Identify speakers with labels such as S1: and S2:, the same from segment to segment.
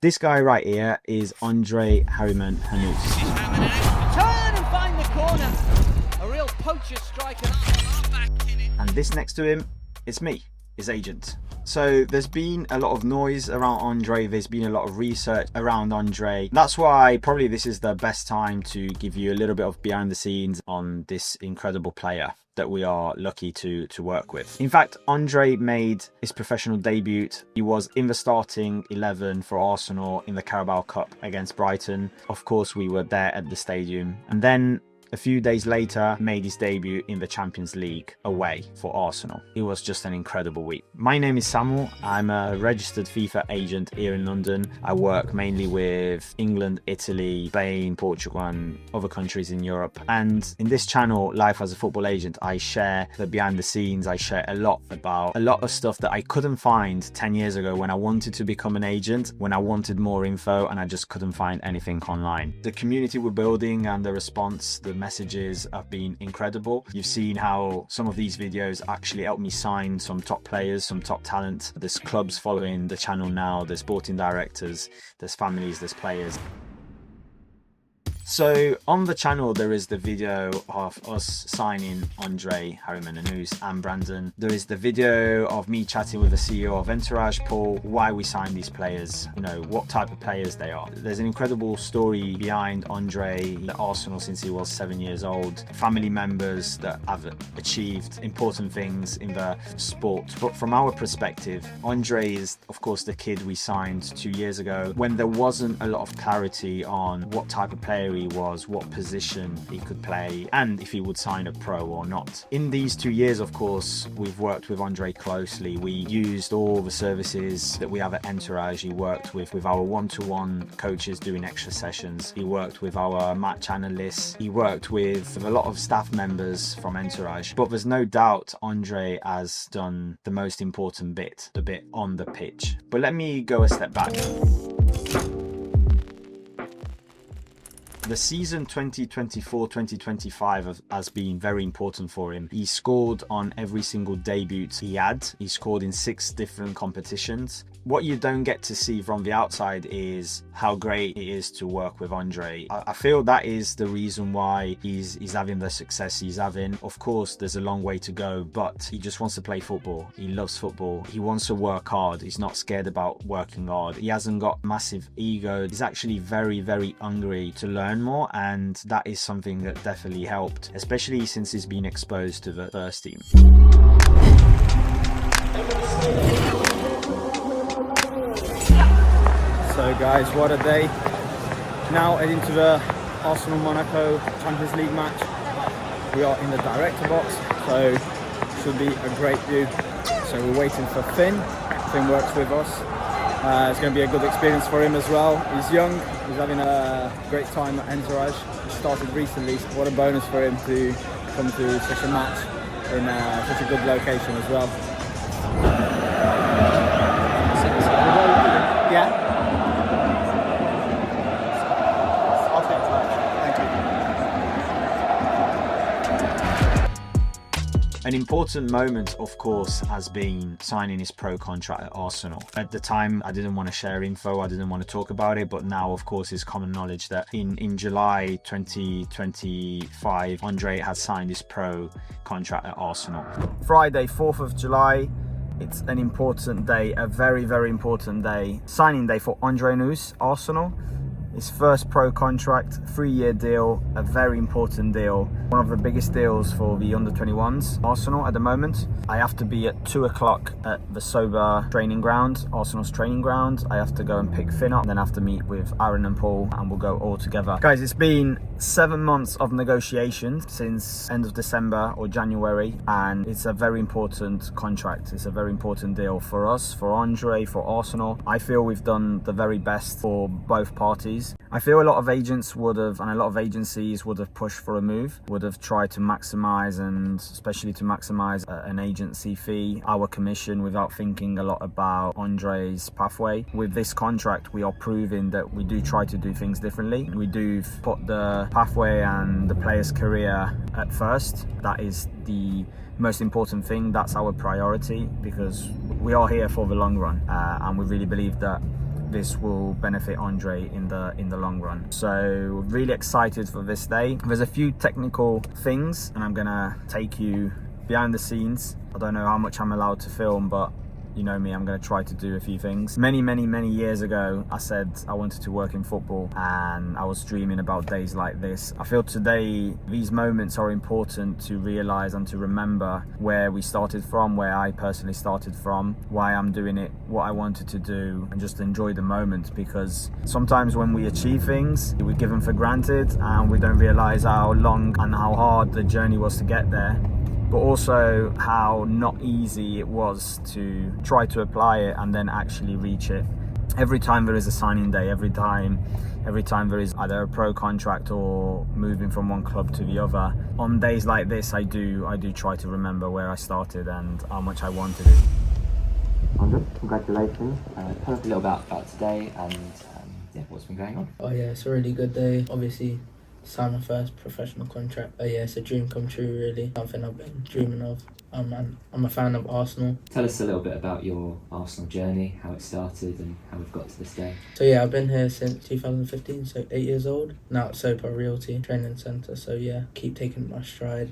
S1: This guy right here is Harriman Annous.
S2: Turn and find the corner. A real poacher striker.
S1: And this next to him, it's me, his agent. So there's been a lot of noise around Andre, there's been a lot of research around Andre. That's why probably this is the best time to give you a little bit of behind the scenes on this incredible player that we are lucky to work with. In fact, Andre made his professional debut. He was in the starting 11 for Arsenal in the Carabao Cup against Brighton. Of course, we were there at the stadium. And then a few days later, made his debut in the Champions League away for Arsenal. It was just an incredible week. My name is Samuele. I'm a registered FIFA agent here in London. I work mainly with England, Italy, Spain, Portugal, and other countries in Europe. And in this channel, Life as a Football Agent, I share the behind the scenes. I share a lot about a lot of stuff that I couldn't find 10 years ago when I wanted to become an agent, when I wanted more info and I just couldn't find anything online. The community we're building and the response, the messages have been incredible. You've seen how some of these videos actually helped me sign some top players, some top talent. There's clubs following the channel now, there's sporting directors, there's families, there's players. So on the channel there is the video of us signing Harriman Annous and Brandon. There is the video of me chatting with the CEO of Entourage, Paul, why we signed these players, you know, what type of players they are. There's an incredible story behind Andre at Arsenal since he was 7 years old, family members that have achieved important things in the sport. But from our perspective, Andre is of course the kid we signed 2 years ago when there wasn't a lot of clarity on what type of player he was, what position he could play, and if he would sign a pro or not. In these 2 years, of course, we've worked with Andre closely. We used all the services that we have at Entourage. He worked with our one-to-one coaches doing extra sessions. He worked with our match analysts. He worked with a lot of staff members from Entourage. But there's no doubt Andre has done the most important bit, the bit on the pitch. But let me go a step back. The season 2024-2025 has been very important for him. He scored on every single debut he had. He scored in 6 different competitions. What you don't get to see from the outside is how great it is to work with Andre. I feel that is the reason why he's having the success he's having. Of course, there's a long way to go, but he just wants to play football. He loves football. He wants to work hard. He's not scared about working hard. He hasn't got massive ego. He's actually very, very hungry to learn more, and that is something that definitely helped, especially since he's been exposed to the first team.
S3: So guys, what a day. Now heading to the Arsenal-Monaco Champions League match. We are in the director box, so should be a great view. So we're waiting for Finn. Finn works with us. It's going to be a good experience for him as well. He's young, he's having a great time at Entourage. He started recently. What a bonus for him to come to such a match in such a good location as well. Yeah.
S1: An important moment, of course, has been signing his pro contract at Arsenal. At the time, I didn't want to share info, I didn't want to talk about it, but now, of course, it's common knowledge that in July 2025, Andre has signed his pro contract at Arsenal. Friday, 4th of July, it's an important day, a very, very important day. Signing day for Andre Annous, Arsenal. His first pro contract, 3-year deal, a very important deal. One of the biggest deals for the under-21s, Arsenal at the moment. I have to be at 2 o'clock at the Sober training ground, Arsenal's training ground. I have to go and pick Finn up, and then I have to meet with Aaron and Paul, and we'll go all together. Guys, it's been 7 months of negotiations since end of December or January, and it's a very important contract. It's a very important deal for us, for Andre, for Arsenal. I feel we've done the very best for both parties. I feel a lot of agents would have, and a lot of agencies would have pushed for a move, would have tried to maximize, and especially to maximize an agency fee, our commission, without thinking a lot about Andre's pathway. With this contract, we are proving that we do try to do things differently. We do put the pathway and the player's career at first. That is the most important thing. That's our priority, because we are here for the long run, and we really believe that this will benefit Andre in the long run. So really excited for this day. There's a few technical things and I'm gonna take you behind the scenes. I don't know how much I'm allowed to film, but you know me, I'm going to try to do a few things. Many years ago, I said I wanted to work in football and I was dreaming about days like this. I feel today these moments are important to realise and to remember where we started from, where I personally started from, why I'm doing it, what I wanted to do, and just enjoy the moment, because sometimes when we achieve things, we give them for granted and we don't realise how long and how hard the journey was to get there. But also how not easy it was to try to apply it and then actually reach it. Every time there is a signing day, every time there is either a pro contract or moving from one club to the other, on days like this I do try to remember where I started and how much I wanted it.
S4: Andre, congratulations. Tell us a little about today and what's been going on.
S5: Oh yeah, it's a really good day. Obviously, sign my first professional contract. Oh yeah, it's a dream come true really. Something I've been dreaming of. I'm a fan of Arsenal.
S4: Tell us a little bit about your Arsenal journey, how it started and how we've got to this day.
S5: So yeah, I've been here since 2015, so 8 years old. Now at Sopa Realty Training Centre. So yeah, keep taking my stride,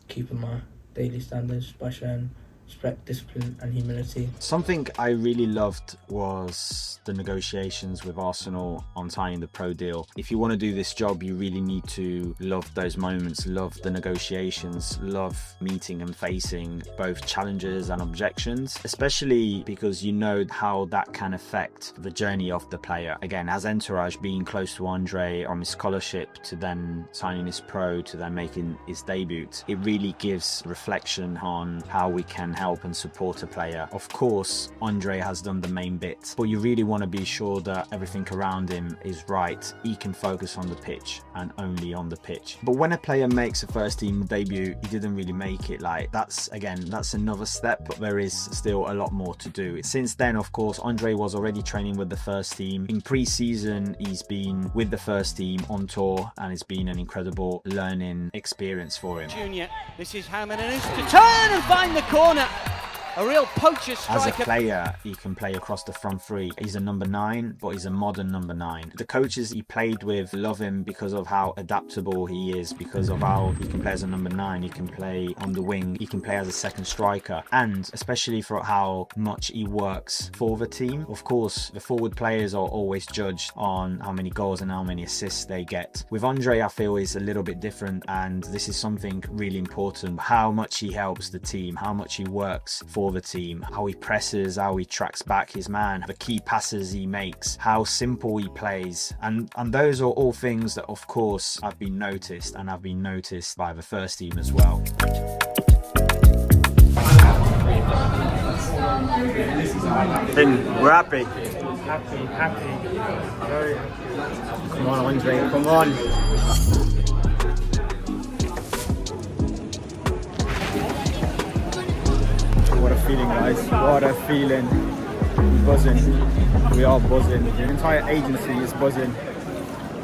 S5: keeping my daily standards by showing respect, discipline and humility.
S1: Something I really loved was the negotiations with Arsenal on signing the pro deal. If you want to do this job, you really need to love those moments, love the negotiations, love meeting and facing both challenges and objections, especially because you know how that can affect the journey of the player. Again, as entourage, being close to Andre on his scholarship to then signing his pro to then making his debut, it really gives reflection on how we can help and support a player. Of course, Andre has done the main bit, but you really want to be sure that everything around him is right. He can focus on the pitch and only on the pitch. But when a player makes a first team debut, he didn't really make it. Like that's another step, but there is still a lot more to do. Since then, of course, Andre was already training with the first team. In pre-season, he's been with the first team on tour and it's been an incredible learning experience for him.
S2: Junior, this is Harriman Annous to turn and find the corner. A real poacher striker.
S1: As a player, he can play across the front three. He's a number 9, but he's a modern number 9. The coaches he played with love him because of how adaptable he is, because of how he can play as a number 9, he can play on the wing, he can play as a second striker, and especially for how much he works for the team. Of course, the forward players are always judged on how many goals and how many assists they get. With Andre, I feel is a little bit different, and this is something really important. How much he helps the team, how much he works for the team, how he presses, how he tracks back his man, the key passes he makes, how simple he plays, and those are all things that of course have been noticed and have been noticed by the first team as well.
S3: We're happy. Happy. Very happy. Come on, Andre, come on. What a feeling, guys. What a feeling. Buzzing. We are buzzing. The entire agency is buzzing.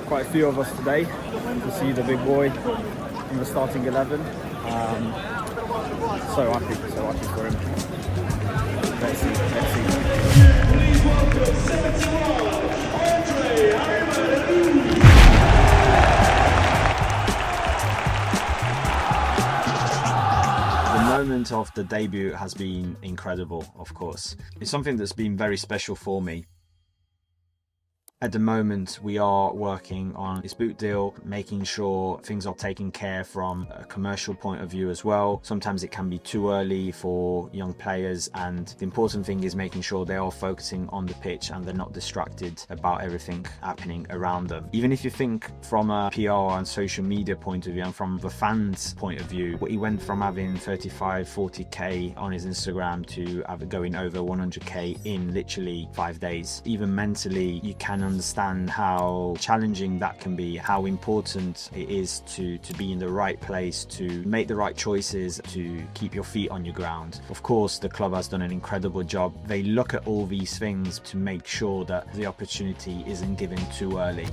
S3: Quite a few of us today to see the big boy in the starting 11. So happy for him. Let's see.
S6: Please welcome 71, Andre Harriman.
S1: The moment of the debut has been incredible, of course. It's something that's been very special for me. At the moment, we are working on this boot deal, making sure things are taken care from a commercial point of view as well. Sometimes it can be too early for young players, and the important thing is making sure they are focusing on the pitch and they're not distracted about everything happening around them. Even if you think from a PR and social media point of view and from the fans' point of view, he went from having 35, 40k on his Instagram to going over 100k in literally 5 days. Even mentally, you can understand how challenging that can be, how important it is to be in the right place, to make the right choices, to keep your feet on your ground. Of course, the club has done an incredible job. They look at all these things to make sure that the opportunity isn't given too early.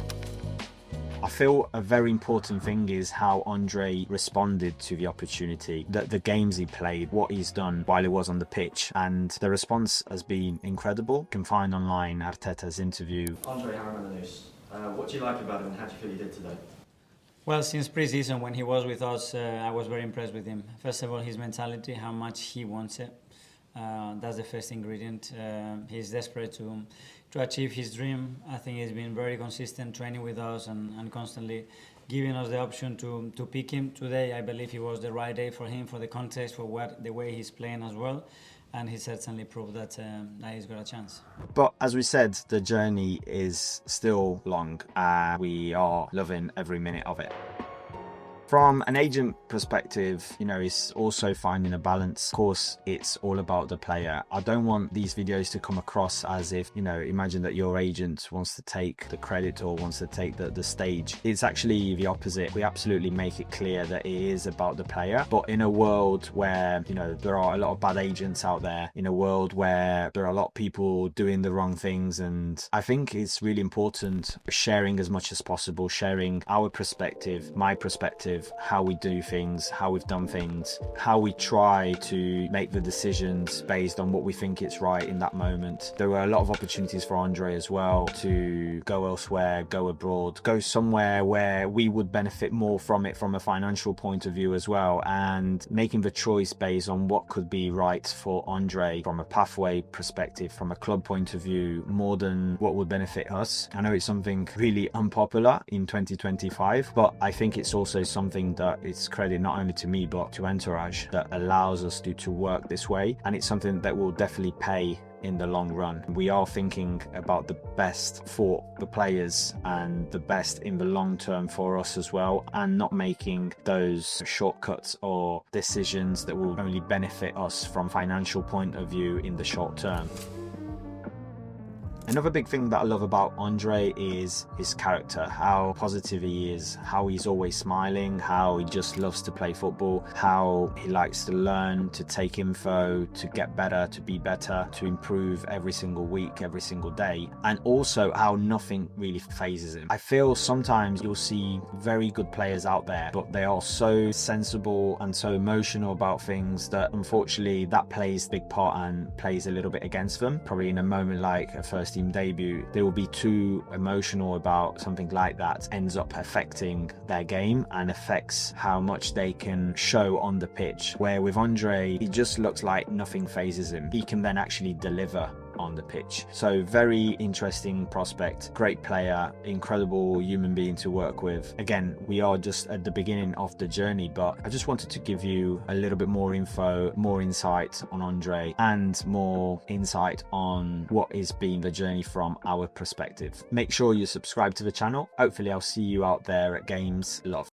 S1: I feel a very important thing is how Andre responded to the opportunity, the games he played, what he's done while he was on the pitch, and the response has been incredible. You can find online Arteta's interview.
S7: Andre Harriman Annous, what do you like about him and how do you feel he did today?
S8: Well, since pre-season when he was with us, I was very impressed with him. First of all, his mentality, how much he wants it. That's the first ingredient. He's desperate to achieve his dream. I think he's been very consistent training with us and constantly giving us the option to pick him. Today, I believe it was the right day for him, for the context, for the way he's playing as well. And he certainly proved that he's got a chance.
S1: But as we said, the journey is still long. We are loving every minute of it. From an agent perspective, it's also finding a balance. Of course, it's all about the player. I don't want these videos to come across as if, imagine that your agent wants to take the credit or wants to take the stage. It's actually the opposite. We absolutely make it clear that it is about the player. But in a world where, there are a lot of bad agents out there, in a world where there are a lot of people doing the wrong things, and I think it's really important sharing as much as possible, sharing our perspective, my perspective, how we do things, how we've done things, how we try to make the decisions based on what we think it's right in that moment. There were a lot of opportunities for Andre as well to go elsewhere, go abroad, go somewhere where we would benefit more from it from a financial point of view as well, and making the choice based on what could be right for Andre from a pathway perspective, from a club point of view, more than what would benefit us. I know it's something really unpopular in 2025, but I think it's also something that it's credit not only to me but to Entourage that allows us to work this way, and it's something that will definitely pay in the long run. We are thinking about the best for the players and the best in the long term for us as well, and not making those shortcuts or decisions that will only benefit us from financial point of view in the short term. Another big thing that I love about Andre is his character, how positive he is, how he's always smiling, how he just loves to play football, how he likes to learn, to take info, to get better, to be better, to improve every single week, every single day, and also how nothing really phases him. I feel sometimes you'll see very good players out there, but they are so sensible and so emotional about things that unfortunately that plays a big part and plays a little bit against them. Probably in a moment like a first team debut, they will be too emotional about something like that, ends up affecting their game and affects how much they can show on the pitch. Where with Andre, he just looks like nothing phases him. He can then actually deliver on the pitch. So very interesting prospect, great player, incredible human being to work with. Again, we are just at the beginning of the journey, but I just wanted to give you a little bit more info, more insight on Andre, and more insight on what is being the journey from our perspective. Make sure you subscribe to the channel. Hopefully I'll see you out there at games. Love.